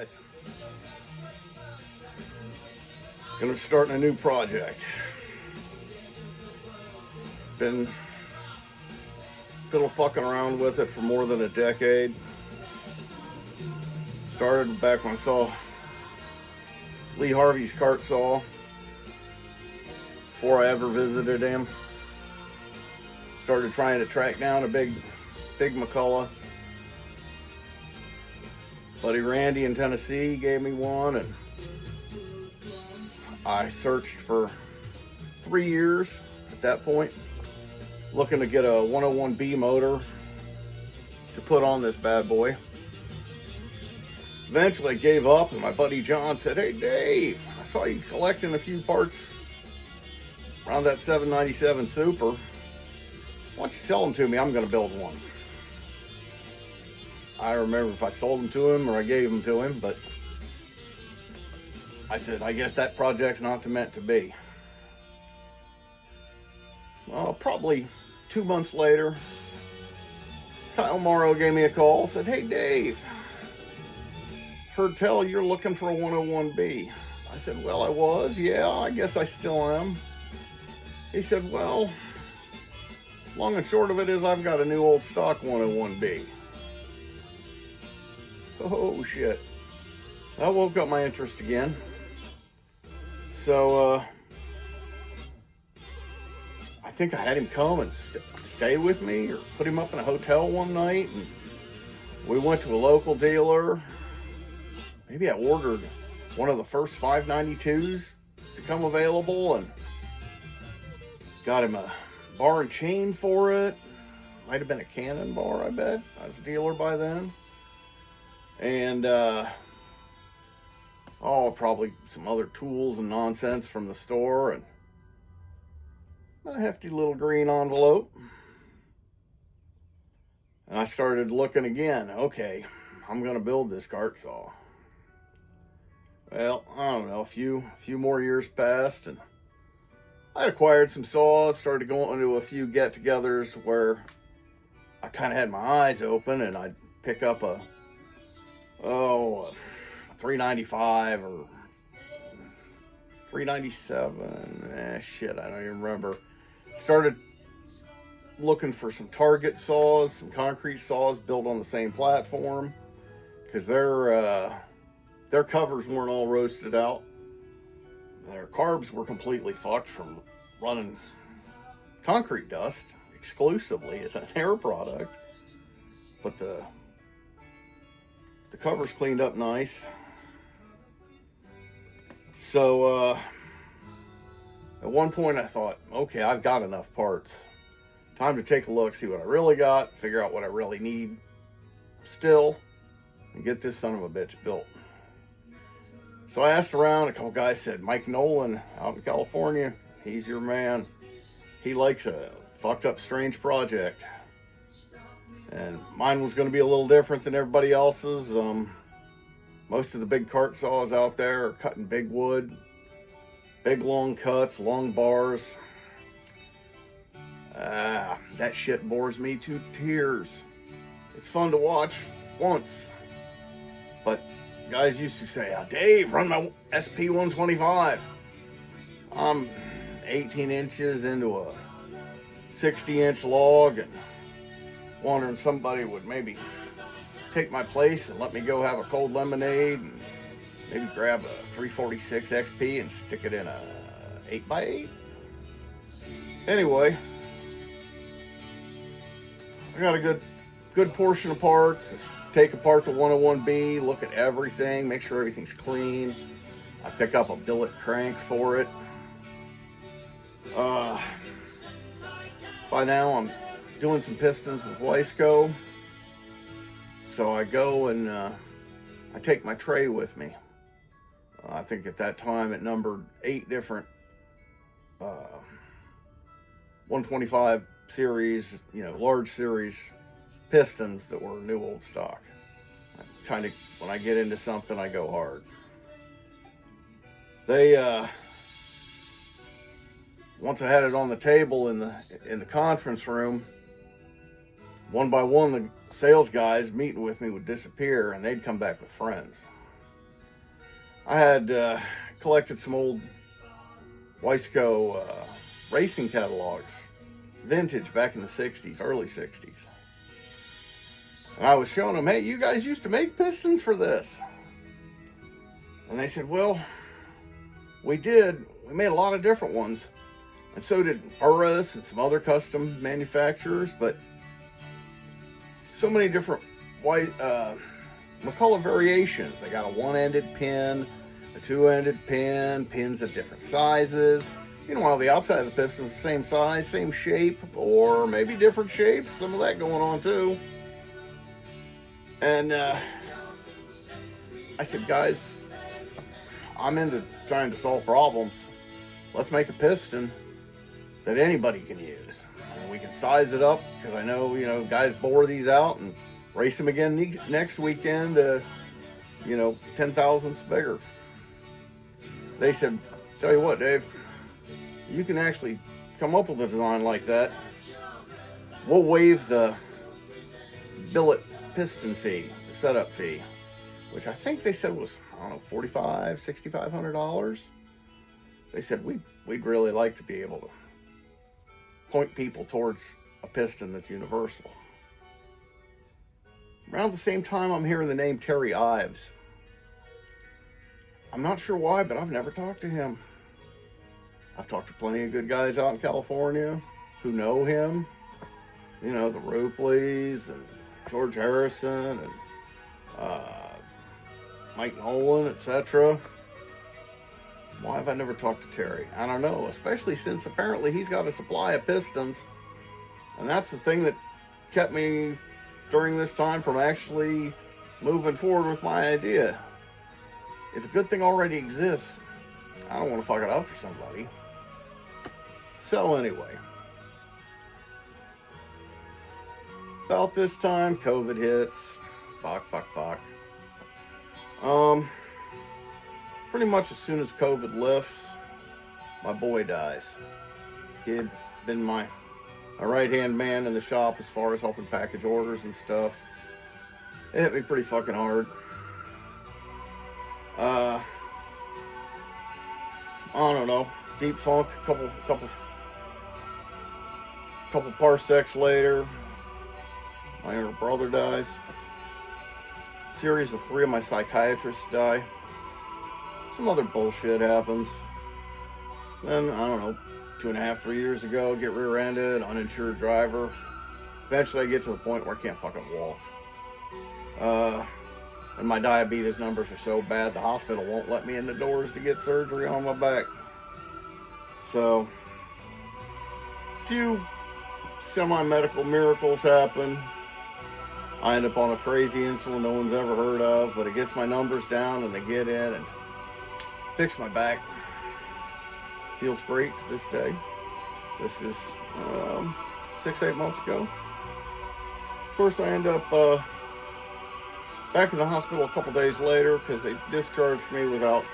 guys. Gonna start a new project. Been fiddle fucking around with it for more than a decade. Started back when I saw Lee Harvey's Kart saw before I ever visited him. Started trying to track down a big McCullough. Buddy Randy in Tennessee gave me one, and I searched for 3 years at that point, looking to get a 101B motor to put on this bad boy. Eventually I gave up, and my buddy John said, "Hey Dave, I saw you collecting a few parts around that 797 Super. Why don't you sell them to me? I'm going to build one." I don't remember if I sold them to him or I gave them to him, but I said, I guess that project's not meant to be. Well, probably 2 months later, Kyle Morrow gave me a call, said, "Hey Dave, heard tell you're looking for a 101B. I said, "Well, I was. Yeah, I guess I still am." He said, "Well, long and short of it is I've got a new old stock 101B. Oh, shit. That woke up my interest again. So, I think I had him come and stay with me or put him up in a hotel one night. And we went to a local dealer. Maybe I ordered one of the first 592s to come available and got him a bar and chain for it. Might have been a Cannon bar, I bet. I was a dealer by then. And, probably some other tools and nonsense from the store, and a hefty little green envelope. And I started looking again. Okay, I'm going to build this cart saw. Well, I don't know, a few more years passed, and I acquired some saws, started going to a few get-togethers where I kind of had my eyes open, and I'd pick up a 395 or 397. Shit, I don't even remember. Started looking for some Target saws, some concrete saws built on the same platform, because their covers weren't all roasted out. Their carbs were completely fucked from running concrete dust exclusively as an air product, but the cover's cleaned up nice. So at one point I thought, okay, I've got enough parts. Time to take a look, see what I really got, figure out what I really need still, and get this son of a bitch built. So I asked around, a couple guys said, Mike Nolan out in California, he's your man. He likes a fucked up strange project. And mine was going to be a little different than everybody else's. Most of the big cart saws out there are cutting big wood, big long cuts, long bars. That shit bores me to tears. It's fun to watch once, but guys used to say, "Dave, run my SP-125. I'm 18 inches into a 60-inch log and wondering somebody would maybe take my place and let me go have a cold lemonade and maybe grab a 346 XP and stick it in a 8x8. Anyway, I got a good portion of parts. Take apart the 101B, look at everything, make sure everything's clean. I pick up a billet crank for it. By now I'm doing some pistons with Weisco. So I go and I take my tray with me. I think at that time it numbered 8 different 125 series, large series pistons that were new old stock. When I get into something, I go hard. They once I had it on the table in the conference room, one by one the sales guys meeting with me would disappear and they'd come back with friends. I had collected some old Weisco racing catalogs, vintage back in the 60s, early 60s. And I was showing them, hey, you guys used to make pistons for this. And they said, well, we did. We made a lot of different ones. And so did Urus and some other custom manufacturers, but so many different McCullough variations. They got a one-ended pin, a two-ended pin, pins at different sizes. While the outside of the piston is the same size, same shape, or maybe different shapes. Some of that going on too. And I said, guys, I'm into trying to solve problems. Let's make a piston that anybody can use. And we can size it up, because I know, guys bore these out and race them again next weekend, 10 thousandths bigger. They said, tell you what, Dave, you can actually come up with a design like that. We'll waive the billet piston fee, the setup fee, which I think they said was, $4,500, $6,500. They said, we'd really like to be able to point people towards a piston that's universal. Around the same time, I'm hearing the name Terry Ives. I'm not sure why, but I've never talked to him. I've talked to plenty of good guys out in California who know him. The Rupleys and George Harrison and Mike Nolan, etc. Why have I never talked to Terry? I don't know, especially since apparently he's got a supply of pistons. And that's the thing that kept me during this time from actually moving forward with my idea. If a good thing already exists, I don't want to fuck it up for somebody. So anyway, about this time, COVID hits. Fuck. Pretty much as soon as COVID lifts, my boy dies. He had been my right-hand man in the shop as far as helping package orders and stuff. It hit me pretty fucking hard. I don't know. Deep funk. Couple parsecs later, my younger brother dies. A series of 3 of my psychiatrists die. Some other bullshit happens. Then, I don't know, 2.5, 3 years ago, get rear-ended, uninsured driver. Eventually I get to the point where I can't fucking walk. And my diabetes numbers are so bad, the hospital won't let me in the doors to get surgery on my back. So, few semi-medical miracles happen. I end up on a crazy insulin no one's ever heard of, but it gets my numbers down and they get in and fix my back. Feels great to this day. This is 6-8 months ago. Of course, I end up back in the hospital a couple days later because they discharged me without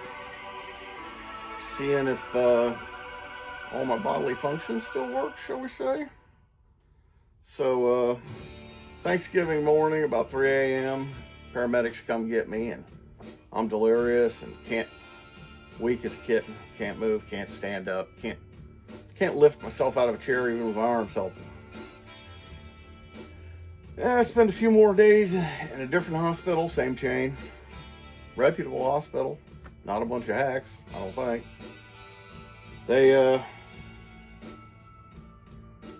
seeing if all my bodily functions still work, shall we say. So, Thanksgiving morning, about 3 a.m., paramedics come get me, and I'm delirious and weak as a kitten, can't move, can't stand up, can't lift myself out of a chair even with my arms helping. Yeah, I spent a few more days in a different hospital, same chain, reputable hospital, not a bunch of hacks, I don't think. They,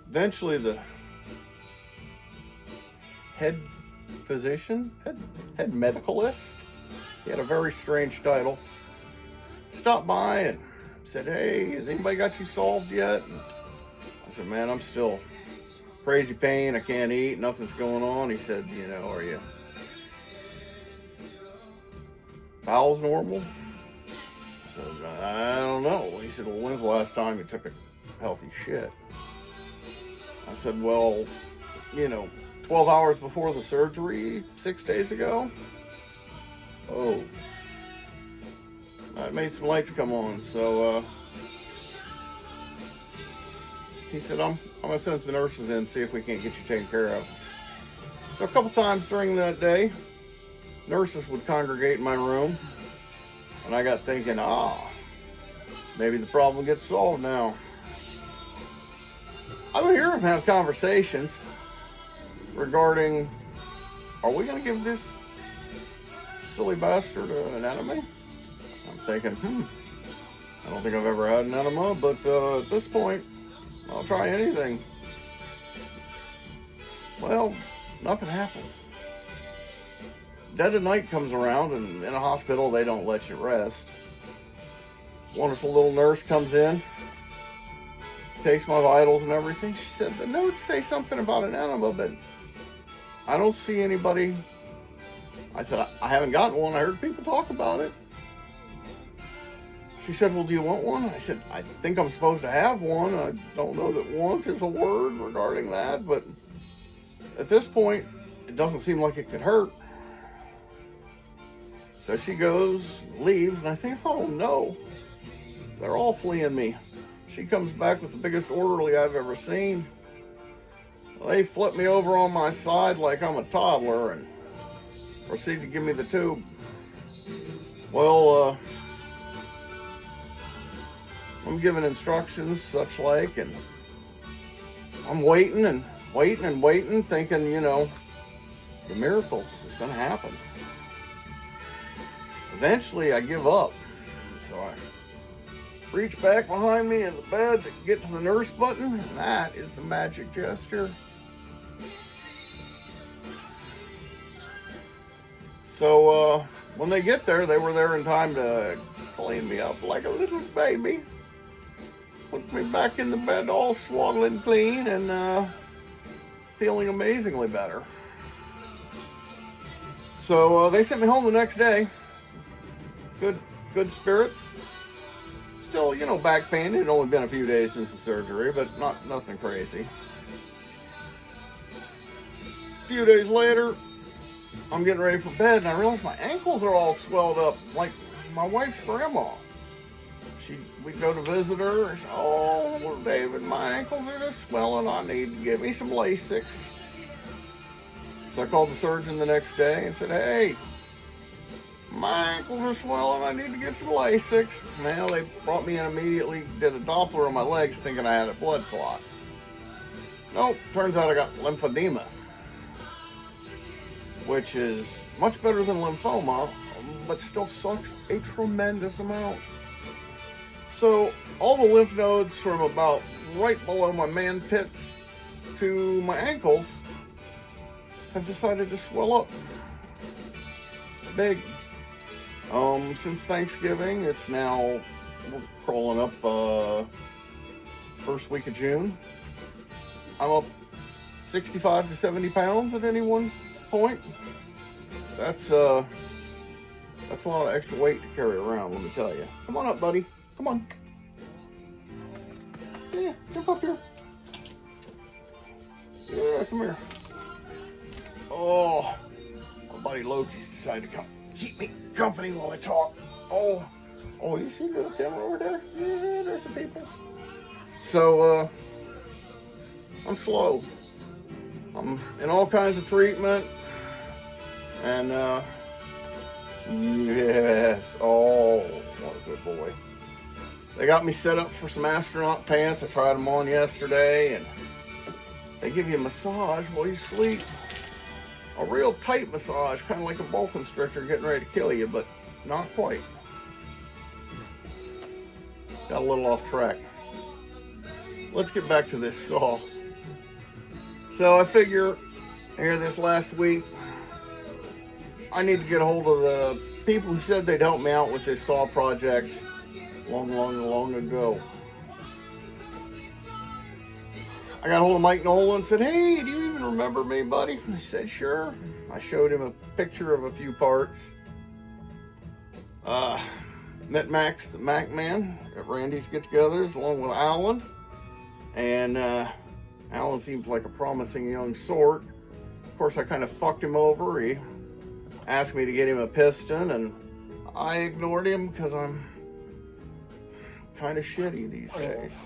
eventually the head physician, head medicalist, he had a very strange title, stopped by and said, hey, has anybody got you solved yet? And I said, man, I'm still crazy pain, I can't eat, nothing's going on. He said, are you bowels normal? I said, I don't know. He said, well, when's the last time you took a healthy shit? I said, well, 12 hours before the surgery 6 days ago. Oh, I made some lights come on. So he said, I'm gonna send some nurses in, see if we can't get you taken care of. So a couple times during that day, nurses would congregate in my room. And I got thinking, maybe the problem gets solved now. I would hear him have conversations regarding, are we going to give this silly bastard an enemy? I'm thinking, I don't think I've ever had an enema, but at this point, I'll try anything. Well, nothing happens. Dead of night comes around, and in a hospital, they don't let you rest. Wonderful little nurse comes in, takes my vitals and everything. She said, the notes say something about an enema, but I don't see anybody. I said, I haven't gotten one. I heard people talk about it. She said, well, do you want one? I said, I think I'm supposed to have one. I don't know that want is a word regarding that, but at this point, it doesn't seem like it could hurt. So she goes, leaves, and I think, oh no, they're all fleeing me. She comes back with the biggest orderly I've ever seen. They flip me over on my side like I'm a toddler and proceed to give me the tube. Well, I'm giving instructions, such like, and I'm waiting and waiting and waiting, thinking, the miracle is going to happen. Eventually, I give up. So I reach back behind me in the bed to get to the nurse button, and that is the magic gesture. So when they get there, they were there in time to clean me up like a little baby. Put me back in the bed all swaddling clean and feeling amazingly better. So they sent me home the next day. Good spirits. Still, back pain. It had only been a few days since the surgery, but nothing crazy. A few days later, I'm getting ready for bed, and I realize my ankles are all swelled up, like my wife's grandma. We'd go to visit her, and she said, oh, little David, my ankles are just swelling. I need to get me some Lasix. So I called the surgeon the next day and said, hey, my ankles are swelling. I need to get some Lasix. Well, they brought me in immediately, did a Doppler on my legs thinking I had a blood clot. Nope, turns out I got lymphedema, which is much better than lymphoma, but still sucks a tremendous amount. So all the lymph nodes from about right below my man pits to my ankles have decided to swell up big. Since Thanksgiving, it's now crawling up first week of June. I'm up 65 to 70 pounds at any one point. That's a lot of extra weight to carry around, let me tell you. Come on up, buddy. Come on. Yeah, jump up here. Yeah, come here. Oh, my buddy Loki's decided to come keep me company while I talk. Oh, you see the little camera over there? Yeah, there's the people. So, I'm slow. I'm in all kinds of treatment. And, yes. Oh, what a good boy. They got me set up for some astronaut pants. I tried them on yesterday, and they give you a massage while you sleep. A real tight massage, kind of like a boa constrictor getting ready to kill you, but not quite. Got a little off track. Let's get back to this saw. So I figure here this last week, I need to get a hold of the people who said they'd help me out with this saw project long ago. I got a hold of Mike Nolan and said, hey, do you even remember me, buddy? He said, sure. I showed him a picture of a few parts. Met Max, the Mac Man, at Randy's get-togethers, along with Alan. And Alan seems like a promising young sort. Of course, I kind of fucked him over. He asked me to get him a piston, and I ignored him because I'm kind of shitty these days.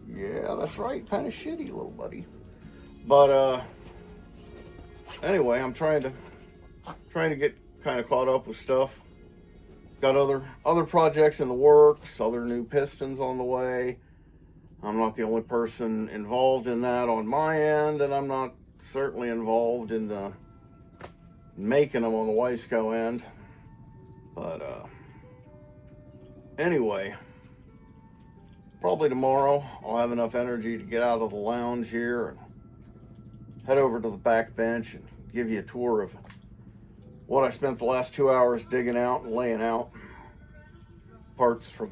Yeah, that's right. Kind of shitty, little buddy. But anyway, I'm trying to get kind of caught up with stuff. got other projects in the works, other new pistons on the way. I'm not the only person involved in that on my end, and I'm not certainly involved in the making them on the Wiseco end. But anyway, probably tomorrow I'll have enough energy to get out of the lounge here and head over to the back bench and give you a tour of what I spent the last 2 hours digging out and laying out. Parts for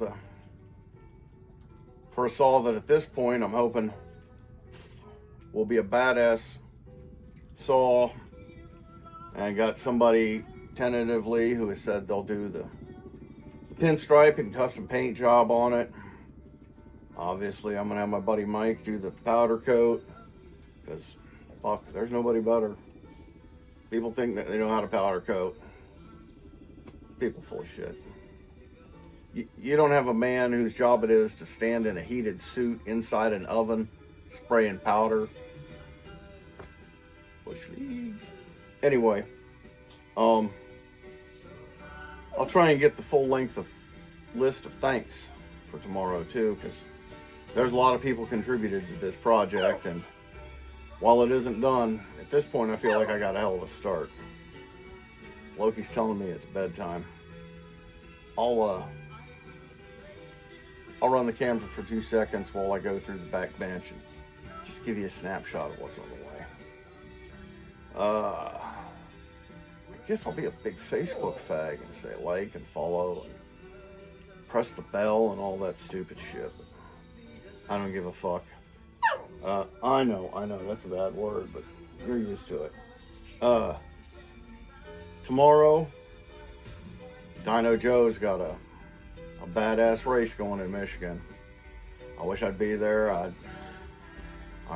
a saw that at this point I'm hoping will be a badass saw. And I got somebody tentatively who has said they'll do the pinstripe and custom paint job on it. Obviously I'm gonna have my buddy Mike do the powder coat, because fuck, there's nobody better. People think that they know how to powder coat. People full of shit. You don't have a man whose job it is to stand in a heated suit inside an oven spraying powder. Bush league. Anyway, I'll try and get the full length of list of thanks for tomorrow too, because there's a lot of people contributed to this project, and while it isn't done, at this point I feel like I got a hell of a start. Loki's telling me it's bedtime. I'll run the camera for 2 seconds while I go through the back bench and just give you a snapshot of what's on the way. I guess I'll be a big Facebook fag and say like and follow and press the bell and all that stupid shit. I don't give a fuck. I know, that's a bad word, but you're used to it. Tomorrow, Dino Joe's got a badass race going in Michigan. I wish I'd be there. I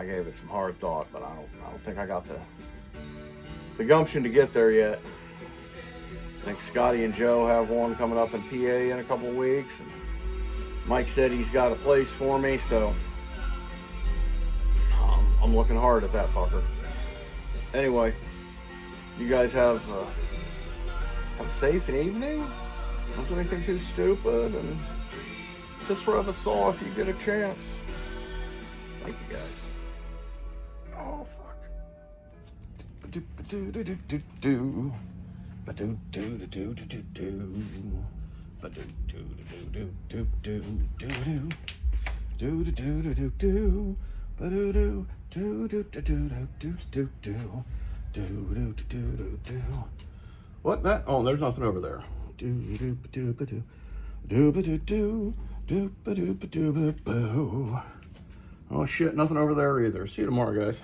gave it some hard thought, but I don't think I got the gumption to get there yet. I think Scotty and Joe have one coming up in PA in a couple weeks, and Mike said he's got a place for me, so I'm looking hard at that fucker. Anyway, you guys have a safe evening. Don't do anything too stupid, and just rub a saw if you get a chance. Thank you guys. Oh fuck. What that? Oh, there's nothing over there. Oh shit, nothing over there either. See you tomorrow, guys.